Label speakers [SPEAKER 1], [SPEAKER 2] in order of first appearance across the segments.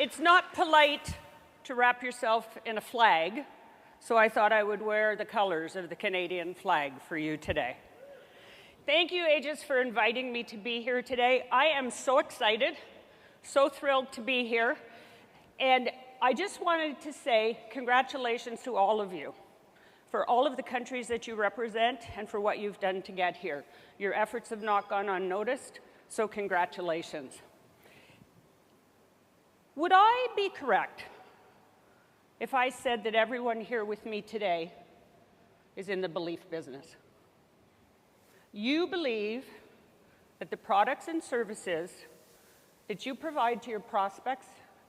[SPEAKER 1] It's not polite to wrap yourself in a flag, so I thought I would wear the colors of the Canadian flag for you today. Thank you, Ageas, for inviting me to be here today. I am so excited, so thrilled to be here, and I just wanted to say congratulations to all of you for all of the countries that you represent and for what you've done to get here. Your efforts have not gone unnoticed, so congratulations. Would I be correct if I said that everyone here with me today is in the belief business? You believe that the products and services that you provide to your prospects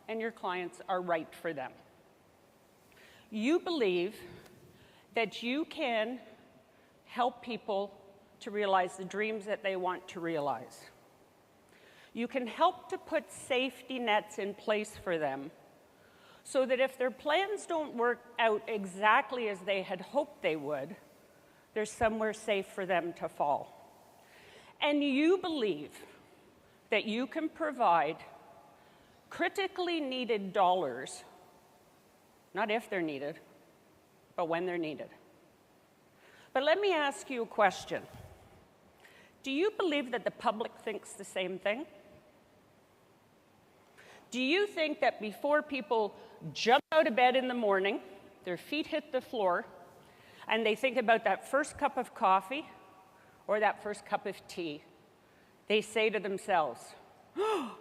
[SPEAKER 1] and your clients are right for them. You believe that you can help people to realize the dreams that they want to realize. You can help to put safety nets in place for them so that if their plans don't work out exactly as they had hoped they would, there's somewhere safe for them to fall. And you believe that you can provide critically needed dollars, not if they're needed, but when they're needed. But let me ask you a question. Do you believe that the public thinks the same thing? Do you think that before people jump out of bed in the morning, their feet hit the floor, and they think about that first cup of coffee or that first cup of tea, they say to themselves, oh,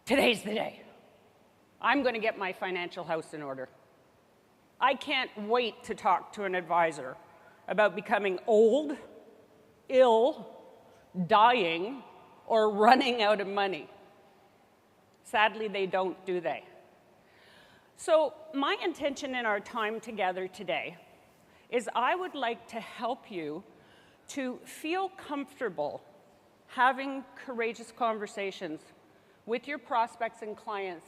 [SPEAKER 1] today's the day. I'm going to get my financial house in order. I can't wait to talk to an advisor about becoming old, ill, dying, or running out of money. Sadly, they don't, do they? So my intention in our time together today is I would like to help you to feel comfortable having courageous conversations with your prospects and clients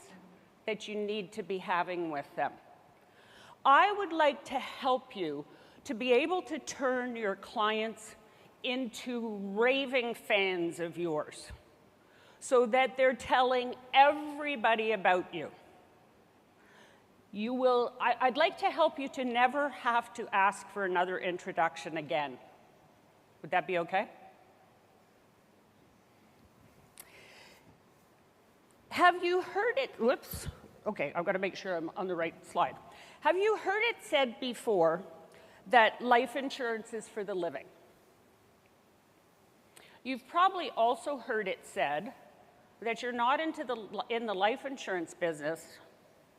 [SPEAKER 1] that you need to be having with them. I would like to help you to be able to turn your clients into raving fans of yours so that they're telling everybody about you. I'd like to help you to never have to ask for another introduction again. Would that be okay? Have you heard it, whoops, okay, I've got to make sure I'm on the right slide. Have you heard it said before that life insurance is for the living? You've probably also heard it said that you're not in the life insurance business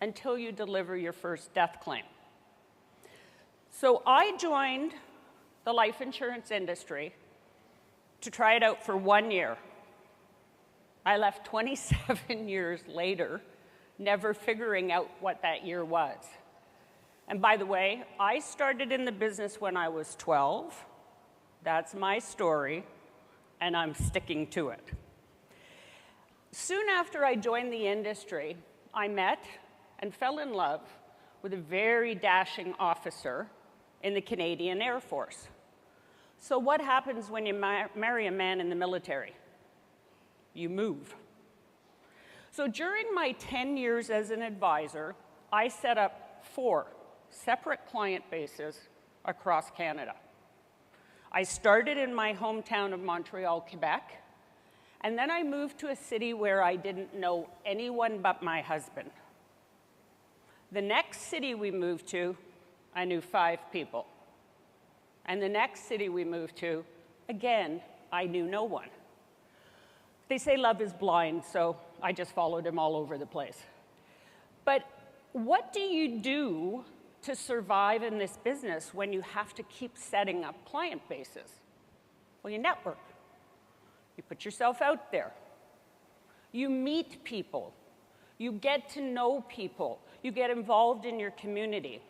[SPEAKER 1] until you deliver your first death claim. So I joined the life insurance industry to try it out for 1 year. I left 27 years later, never figuring out what that year was. And by the way, I started in the business when I was 12. That's my story, and I'm sticking to it. Soon after I joined the industry, I met and fell in love with a very dashing officer in the Canadian Air Force. So what happens when you marry a man in the military? You move. So during my 10 years as an advisor, I set up 4 separate client bases across Canada. I started in my hometown of Montreal, Quebec, and then I moved to a city where I didn't know anyone but my husband. The next city we moved to, I knew 5 people. And the next city we moved to, again, I knew no one. They say love is blind, so I just followed him all over the place. But what do you do to survive in this business when you have to keep setting up client bases? Well, you network. You put yourself out there. You meet people. You get to know people. You get involved in your community.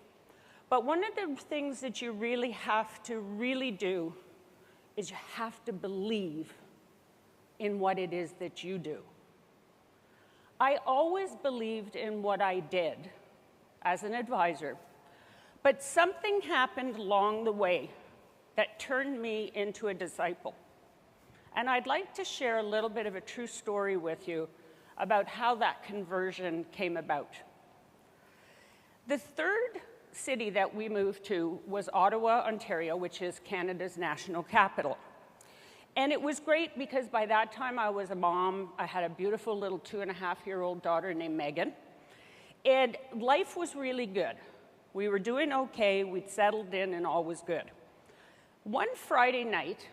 [SPEAKER 1] But one of the things that you really have to do is you have to believe in what it is that you do. I always believed in what I did as an advisor, but something happened along the way that turned me into a disciple. And I'd like to share a little bit of a true story with you about how that conversion came about. The third city that we moved to was Ottawa, Ontario, which is Canada's national capital. And it was great because by that time I was a mom. I had a beautiful little 2.5-year-old daughter named Megan. And life was really good. We were doing okay, we'd settled in, and all was good. One Friday night,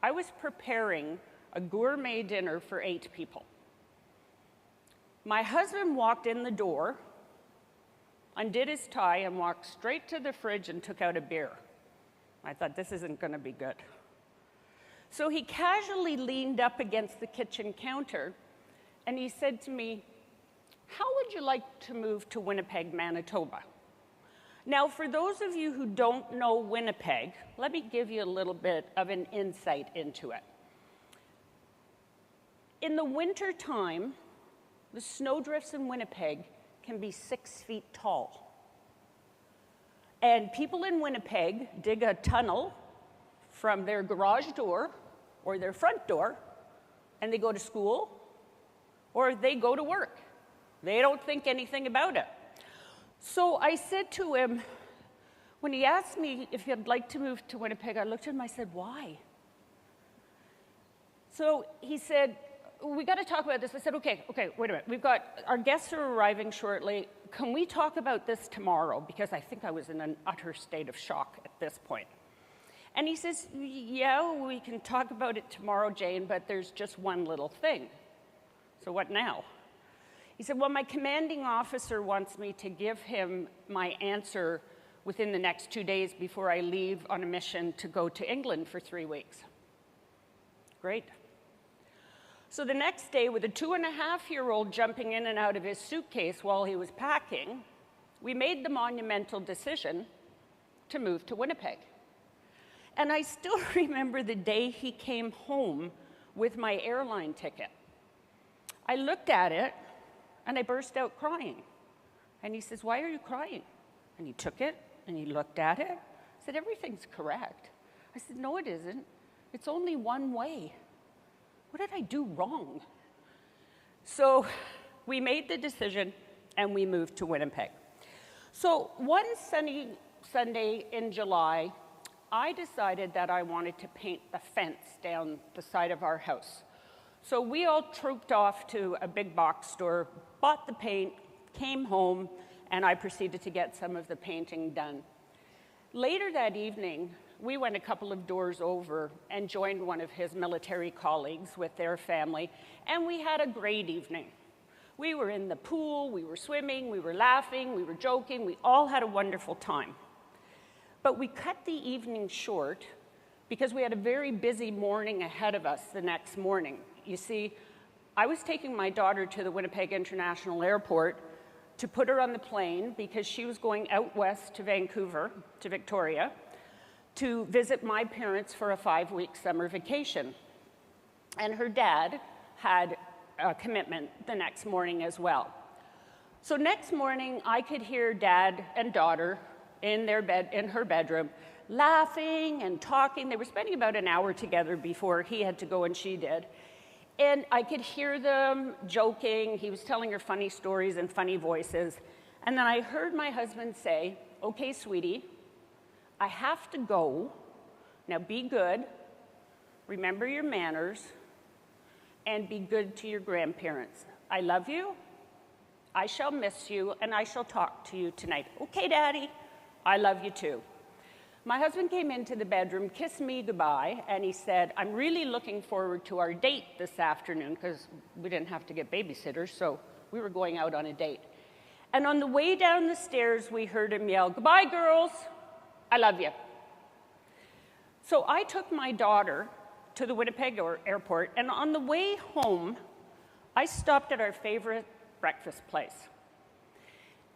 [SPEAKER 1] I was preparing a gourmet dinner for 8 people. My husband walked in the door, undid his tie, and walked straight to the fridge and took out a beer. I thought, this isn't going to be good. So he casually leaned up against the kitchen counter, and he said to me, "How would you like to move to Winnipeg, Manitoba?" Now, for those of you who don't know Winnipeg, let me give you a little bit of an insight into it. In the winter time, the snowdrifts in Winnipeg can be 6 feet tall. And people in Winnipeg dig a tunnel from their garage door or their front door, and they go to school or they go to work. They don't think anything about it. So I said to him, when he asked me if he'd like to move to Winnipeg, I looked at him, I said, "Why?" So he said, "We got to talk about this." I said, okay, wait a minute. Our guests are arriving shortly. Can we talk about this tomorrow? Because I think I was in an utter state of shock at this point. And he says, "Yeah, we can talk about it tomorrow, Jane, but there's just one little thing." So what now? He said, "Well, my commanding officer wants me to give him my answer within the next 2 days before I leave on a mission to go to England for 3 weeks. Great. So the next day, with a 2.5-year-old jumping in and out of his suitcase while he was packing, we made the monumental decision to move to Winnipeg. And I still remember the day he came home with my airline ticket. I looked at it, and I burst out crying. And he says, "Why are you crying?" And he took it, and he looked at it. I said, "Everything's correct." I said, "No, it isn't. It's only one way. What did I do wrong?" So we made the decision, and we moved to Winnipeg. So one sunny Sunday in July, I decided that I wanted to paint the fence down the side of our house. So we all trooped off to a big box store, bought the paint, came home, and I proceeded to get some of the painting done. Later that evening, we went a couple of doors over and joined one of his military colleagues with their family, and we had a great evening. We were in the pool, we were swimming, we were laughing, we were joking, we all had a wonderful time. But we cut the evening short because we had a very busy morning ahead of us the next morning. You see, I was taking my daughter to the Winnipeg International Airport to put her on the plane because she was going out west to Vancouver, to Victoria, to visit my parents for a 5-week summer vacation. And her dad had a commitment the next morning as well. So next morning, I could hear Dad and daughter in her bedroom, laughing and talking. They were spending about an hour together before he had to go and she did. And I could hear them joking. He was telling her funny stories and funny voices. And then I heard my husband say, "Okay, sweetie, I have to go. Now be good, remember your manners, and be good to your grandparents. I love you, I shall miss you, and I shall talk to you tonight." "Okay, Daddy, I love you too." My husband came into the bedroom, kissed me goodbye, and he said, "I'm really looking forward to our date this afternoon," because we didn't have to get babysitters, so we were going out on a date. And on the way down the stairs, we heard him yell, "Goodbye, girls, I love you." So I took my daughter to the Winnipeg airport, and on the way home, I stopped at our favorite breakfast place.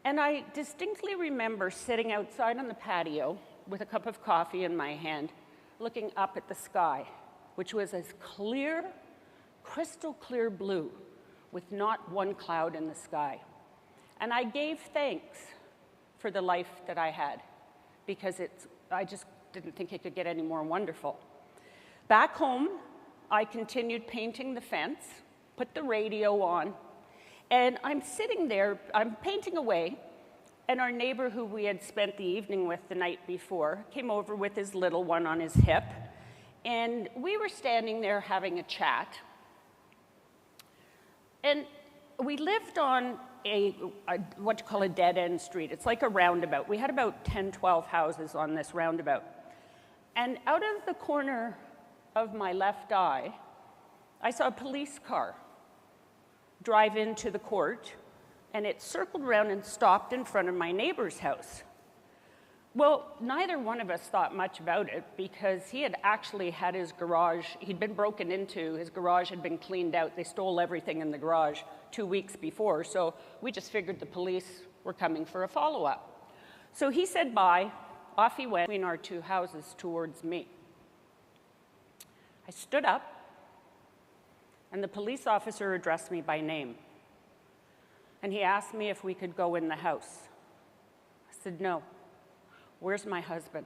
[SPEAKER 1] And I distinctly remember sitting outside on the patio with a cup of coffee in my hand, looking up at the sky, which was as clear, crystal clear blue, with not one cloud in the sky. And I gave thanks for the life that I had, because I just didn't think it could get any more wonderful. Back home, I continued painting the fence, put the radio on, And I'm sitting there, I'm painting away, and our neighbor who we had spent the evening with the night before came over with his little one on his hip, and we were standing there having a chat. And we lived on what you call a dead-end street. It's like a roundabout. We had about 10, 12 houses on this roundabout. And out of the corner of my left eye, I saw a police car drive into the court, and it circled around and stopped in front of my neighbor's house. Well, neither one of us thought much about it because he had actually had his garage, he'd been broken into, his garage had been cleaned out. They stole everything in the garage 2 weeks before, so we just figured the police were coming for a follow-up. So he said bye, off he went between our two houses towards me. I stood up, and the police officer addressed me by name. And he asked me if we could go in the house. I said, no. Where's my husband?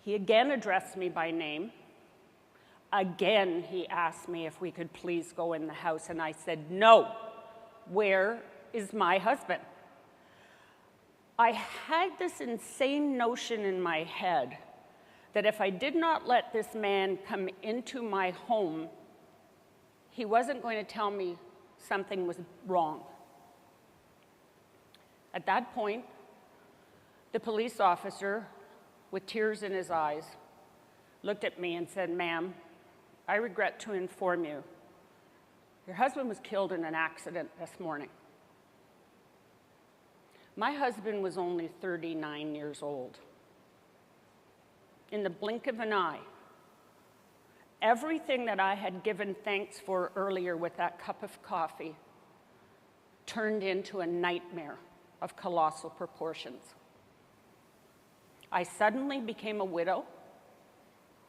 [SPEAKER 1] He again addressed me by name. Again, he asked me if we could please go in the house, and I said, no. Where is my husband? I had this insane notion in my head that if I did not let this man come into my home, he wasn't going to tell me something was wrong. At that point, the police officer, with tears in his eyes, looked at me and said, ma'am, I regret to inform you, your husband was killed in an accident this morning. My husband was only 39 years old. In the blink of an eye, everything that I had given thanks for earlier with that cup of coffee turned into a nightmare of colossal proportions. I suddenly became a widow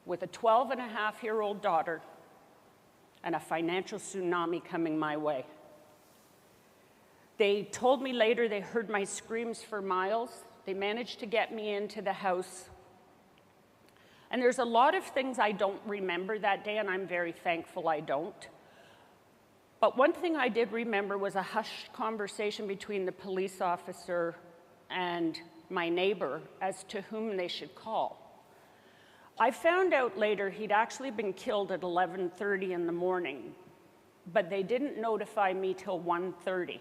[SPEAKER 1] with a 12-and-a-half-year-old daughter and a financial tsunami coming my way. They told me later they heard my screams for miles. They managed to get me into the house. And there's a lot of things I don't remember that day, and I'm very thankful I don't. But one thing I did remember was a hushed conversation between the police officer and my neighbor as to whom they should call. I found out later he'd actually been killed at 11:30 in the morning, but they didn't notify me till 1:30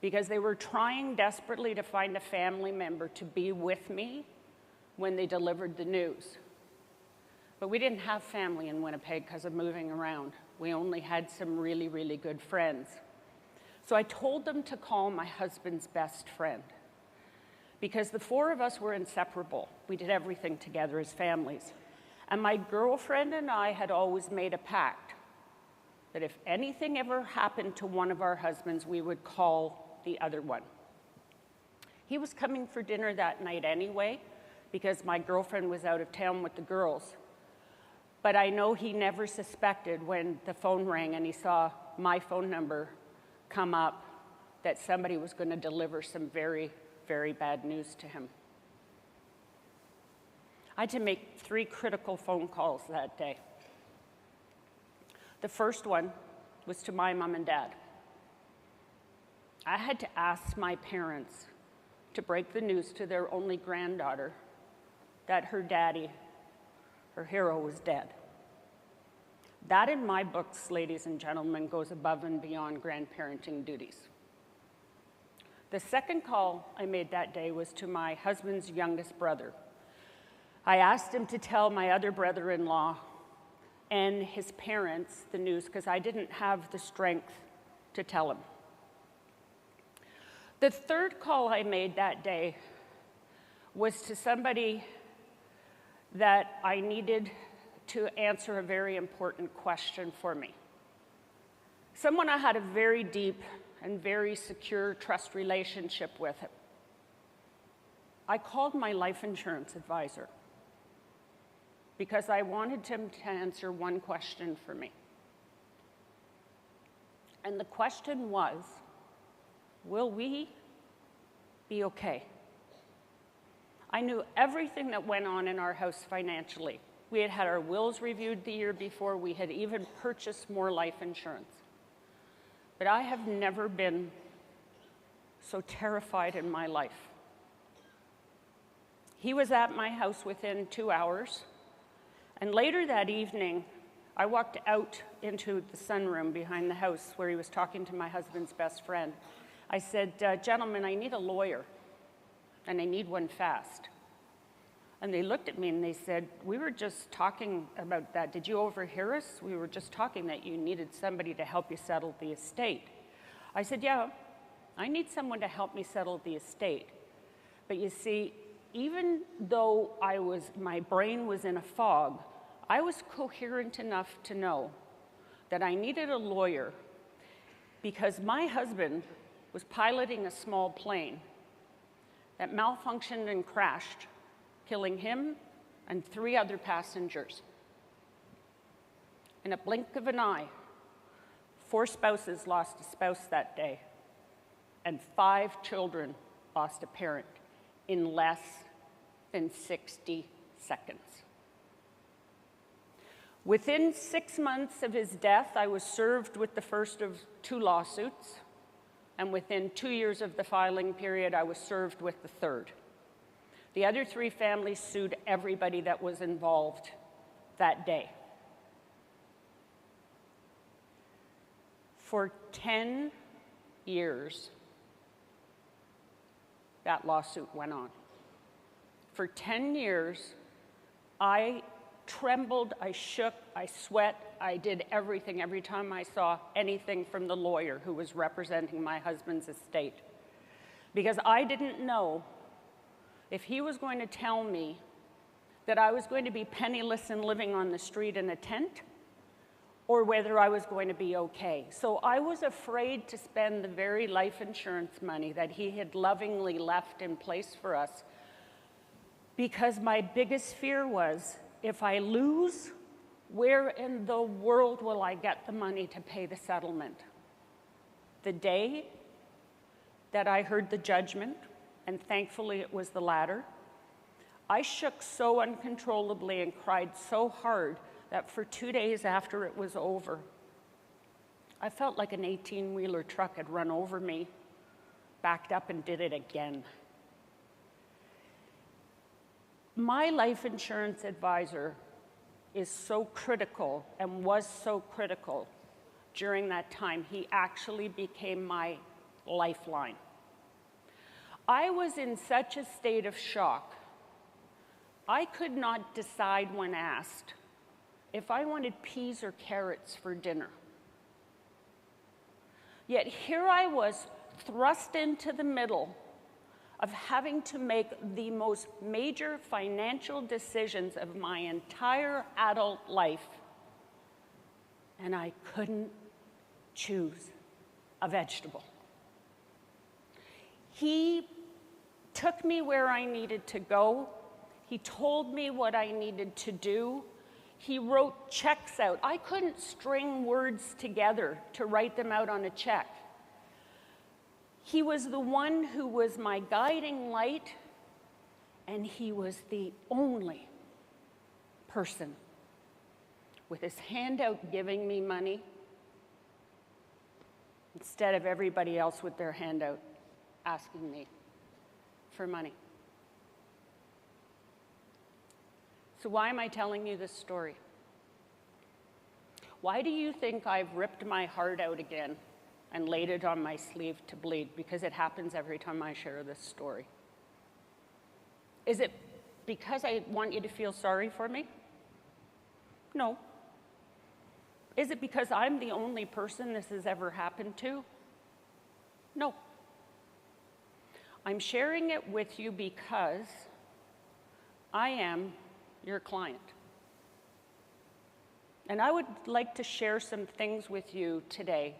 [SPEAKER 1] because they were trying desperately to find a family member to be with me when they delivered the news. But we didn't have family in Winnipeg because of moving around. We only had some really, really good friends. So I told them to call my husband's best friend because the four of us were inseparable. We did everything together as families. And my girlfriend and I had always made a pact that if anything ever happened to one of our husbands, we would call the other one. He was coming for dinner that night anyway because my girlfriend was out of town with the girls. But I know he never suspected when the phone rang and he saw my phone number come up that somebody was going to deliver some very, very bad news to him. I had to make 3 critical phone calls that day. The first one was to my mom and dad. I had to ask my parents to break the news to their only granddaughter that her daddy, her hero, was dead. That, in my books, ladies and gentlemen, goes above and beyond grandparenting duties. The second call I made that day was to my husband's youngest brother. I asked him to tell my other brother-in-law and his parents the news because I didn't have the strength to tell him. The third call I made that day was to somebody that I needed to answer a very important question for me. Someone I had a very deep and very secure trust relationship with. I called my life insurance advisor because I wanted him to answer one question for me. And the question was, will we be okay? I knew everything that went on in our house financially. We had had our wills reviewed the year before. We had even purchased more life insurance. but I have never been so terrified in my life. He was at my house within 2 hours, and later that evening, I walked out into the sunroom behind the house where he was talking to my husband's best friend. I said, gentlemen, I need a lawyer, and I need one fast. And they looked at me and they said, we were just talking about that. Did you overhear us? We were just talking that you needed somebody to help you settle the estate. I said, yeah, I need someone to help me settle the estate. But you see, even though my brain was in a fog, I was coherent enough to know that I needed a lawyer because my husband was piloting a small plane that malfunctioned and crashed, killing him and 3 other passengers. In a blink of an eye, 4 spouses lost a spouse that day, and 5 children lost a parent in less than 60 seconds. Within 6 months of his death, I was served with the first of 2 lawsuits, and within 2 years of the filing period, I was served with the third. The other 3 families sued everybody that was involved that day. For 10 years, that lawsuit went on. For 10 years, I trembled, I shook, I sweat, I did everything every time I saw anything from the lawyer who was representing my husband's estate. Because I didn't know if he was going to tell me that I was going to be penniless and living on the street in a tent, or whether I was going to be okay. So I was afraid to spend the very life insurance money that he had lovingly left in place for us, because my biggest fear was, if I lose, where in the world will I get the money to pay the settlement? The day that I heard the judgment, and thankfully it was the latter, I shook so uncontrollably and cried so hard that for 2 days after it was over, I felt like an 18-wheeler truck had run over me, backed up and did it again. My life insurance advisor is so critical and was so critical during that time. He actually became my lifeline. I was in such a state of shock, I could not decide when asked if I wanted peas or carrots for dinner. Yet here I was, thrust into the middle of having to make the most major financial decisions of my entire adult life, and I couldn't choose a vegetable. He took me where I needed to go. He told me what I needed to do. He wrote checks out. I couldn't string words together to write them out on a check. He was the one who was my guiding light, and he was the only person with his hand out giving me money instead of everybody else with their hand out asking me for money. So why am I telling you this story? Why do you think I've ripped my heart out again and laid it on my sleeve to bleed? Because it happens every time I share this story. Is it because I want you to feel sorry for me? No. Is it because I'm the only person this has ever happened to? No. I'm sharing it with you because I am your client. And I would like to share some things with you today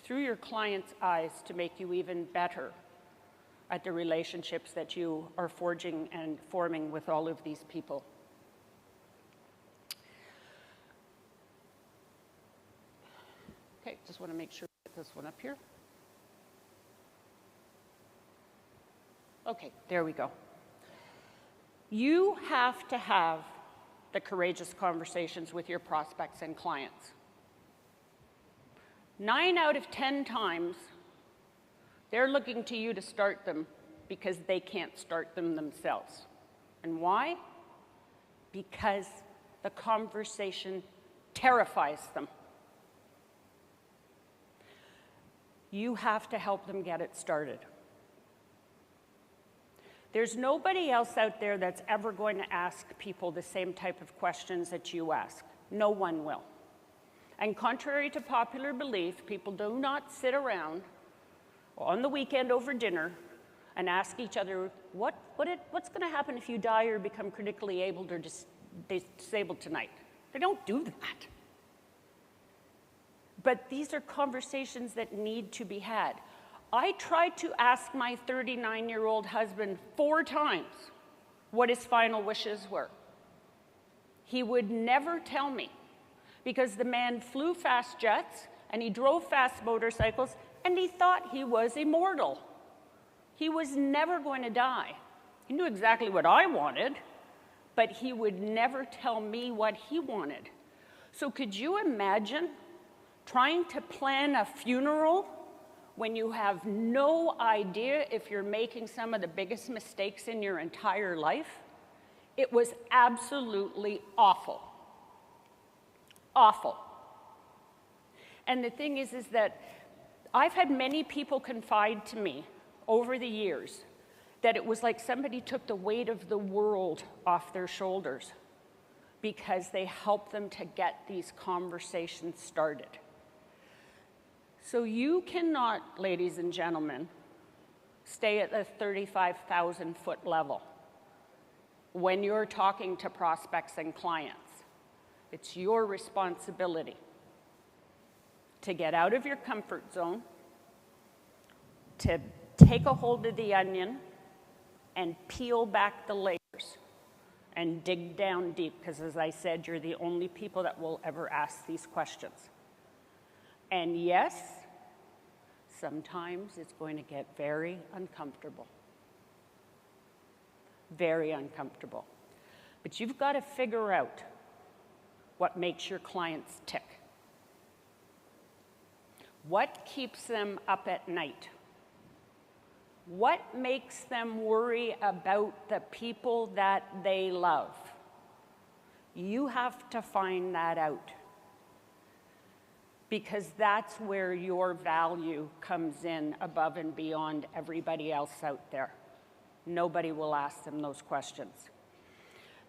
[SPEAKER 1] through your client's eyes to make you even better at the relationships that you are forging and forming with all of these people. Okay, just want to make sure I get this one up here. Okay, there we go. You have to have the courageous conversations with your prospects and clients. 9 out of 10 times, they're looking to you to start them because they can't start them themselves. And why? Because the conversation terrifies them. You have to help them get it started. There's nobody else out there that's ever going to ask people the same type of questions that you ask. No one will. And contrary to popular belief, people do not sit around on the weekend over dinner and ask each other, what's going to happen if you die or become critically abled or disabled tonight? They don't do that. But these are conversations that need to be had. I tried to ask my 39-year-old husband 4 times what his final wishes were. He would never tell me because the man flew fast jets and he drove fast motorcycles and he thought he was immortal. He was never going to die. He knew exactly what I wanted, but he would never tell me what he wanted. So could you imagine trying to plan a funeral when you have no idea if you're making some of the biggest mistakes in your entire life? It was absolutely awful. Awful. And the thing is that I've had many people confide to me over the years that it was like somebody took the weight of the world off their shoulders because they helped them to get these conversations started. So you cannot, ladies and gentlemen, stay at the 35,000-foot level when you're talking to prospects and clients. It's your responsibility to get out of your comfort zone, to take a hold of the onion and peel back the layers and dig down deep, because as I said, you're the only people that will ever ask these questions. And yes, sometimes it's going to get very uncomfortable. Very uncomfortable. But you've got to figure out what makes your clients tick. What keeps them up at night? What makes them worry about the people that they love? You have to find that out, because that's where your value comes in above and beyond everybody else out there. Nobody will ask them those questions.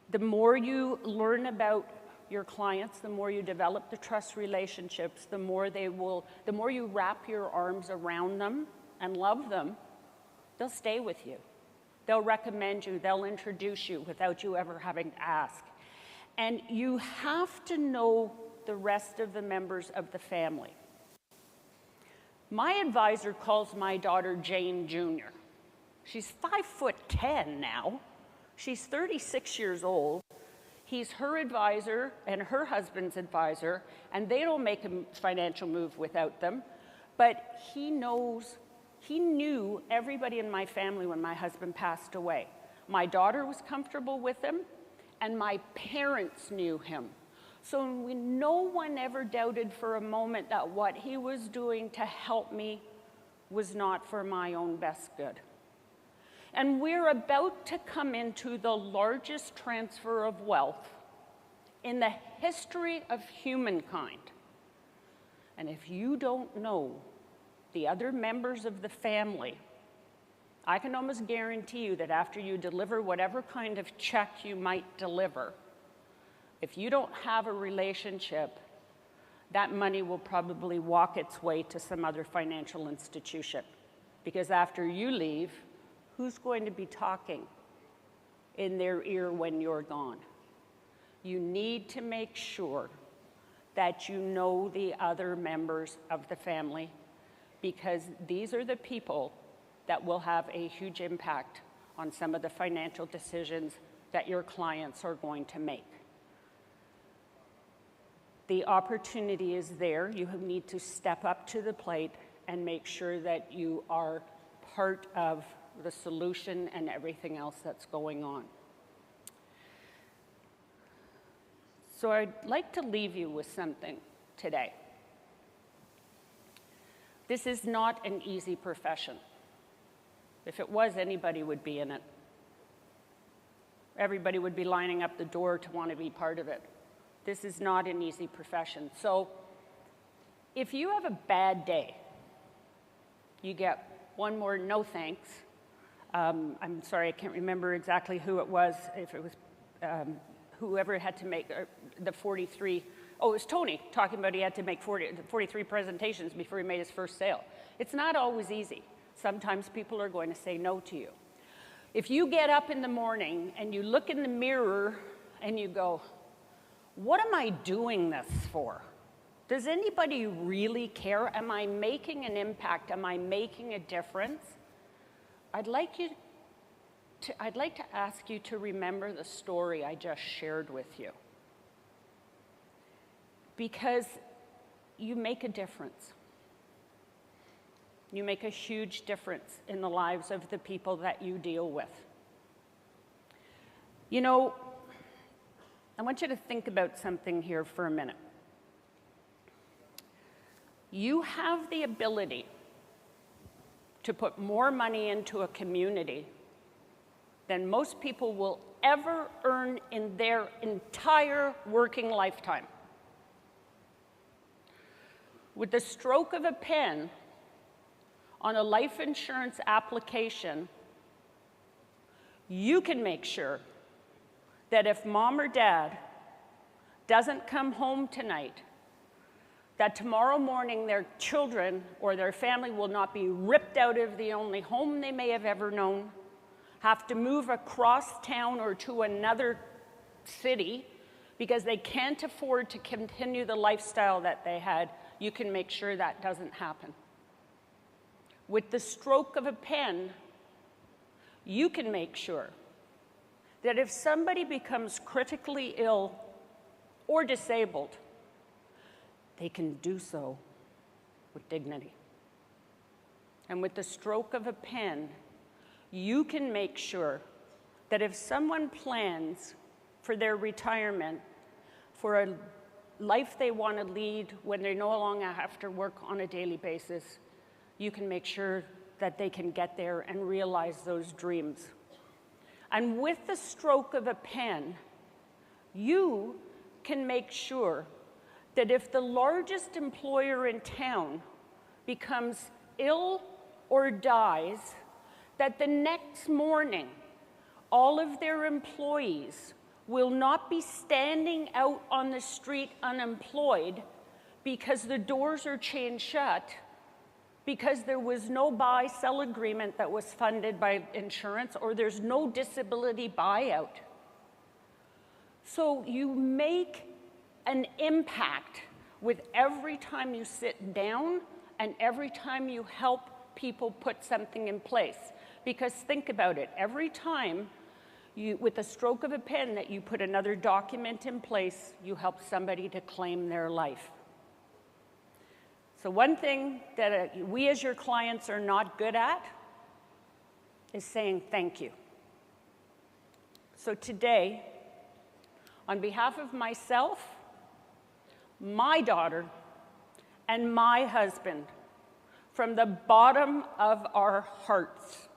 [SPEAKER 1] The more you learn about your clients, the more you develop the trust relationships, the more you wrap your arms around them and love them, they'll stay with you. They'll recommend you, they'll introduce you without you ever having to ask. And you have to know the rest of the members of the family. My advisor calls my daughter Jane Jr. She's 5'10" now. She's 36 years old. He's her advisor and her husband's advisor, and they don't make a financial move without them. But he knew everybody in my family when my husband passed away. My daughter was comfortable with him, and my parents knew him. So no one ever doubted for a moment that what he was doing to help me was not for my own best good. And we're about to come into the largest transfer of wealth in the history of humankind. And if you don't know the other members of the family, I can almost guarantee you that after you deliver whatever kind of check you might deliver, if you don't have a relationship, that money will probably walk its way to some other financial institution. Because after you leave, who's going to be talking in their ear when you're gone? You need to make sure that you know the other members of the family, because these are the people that will have a huge impact on some of the financial decisions that your clients are going to make. The opportunity is there. You need to step up to the plate and make sure that you are part of the solution and everything else that's going on. So I'd like to leave you with something today. This is not an easy profession. If it was, anybody would be in it. Everybody would be lining up the door to want to be part of it. This is not an easy profession. So if you have a bad day, you get one more no thanks. I'm sorry, I can't remember exactly who it was, if it was whoever had to make the 43. Oh, it was Tony talking about he had to make 43 presentations before he made his first sale. It's not always easy. Sometimes people are going to say no to you. If you get up in the morning and you look in the mirror and you go, what am I doing this for? Does anybody really care? Am I making an impact? Am I making a difference? I'd like to ask you to remember the story I just shared with you. Because you make a difference. You make a huge difference in the lives of the people that you deal with. You know, I want you to think about something here for a minute. You have the ability to put more money into a community than most people will ever earn in their entire working lifetime. With the stroke of a pen on a life insurance application, you can make sure that if mom or dad doesn't come home tonight, that tomorrow morning their children or their family will not be ripped out of the only home they may have ever known, have to move across town or to another city because they can't afford to continue the lifestyle that they had. You can make sure that doesn't happen. With the stroke of a pen, you can make sure that if somebody becomes critically ill or disabled, they can do so with dignity. And with the stroke of a pen, you can make sure that if someone plans for their retirement, for a life they want to lead when they no longer have to work on a daily basis, you can make sure that they can get there and realize those dreams. And with the stroke of a pen, you can make sure that if the largest employer in town becomes ill or dies, that the next morning, all of their employees will not be standing out on the street unemployed because the doors are chained shut, because there was no buy-sell agreement that was funded by insurance, or there's no disability buyout. So you make an impact with every time you sit down and every time you help people put something in place. Because think about it, every time with a stroke of a pen that you put another document in place, you help somebody to claim their life. So one thing that we as your clients are not good at is saying thank you. So today, on behalf of myself, my daughter, and my husband, from the bottom of our hearts,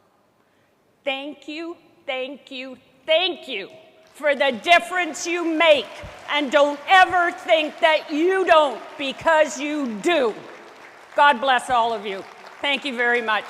[SPEAKER 1] thank you, thank you, thank you for the difference you make. And don't ever think that you don't, because you do. God bless all of you. Thank you very much.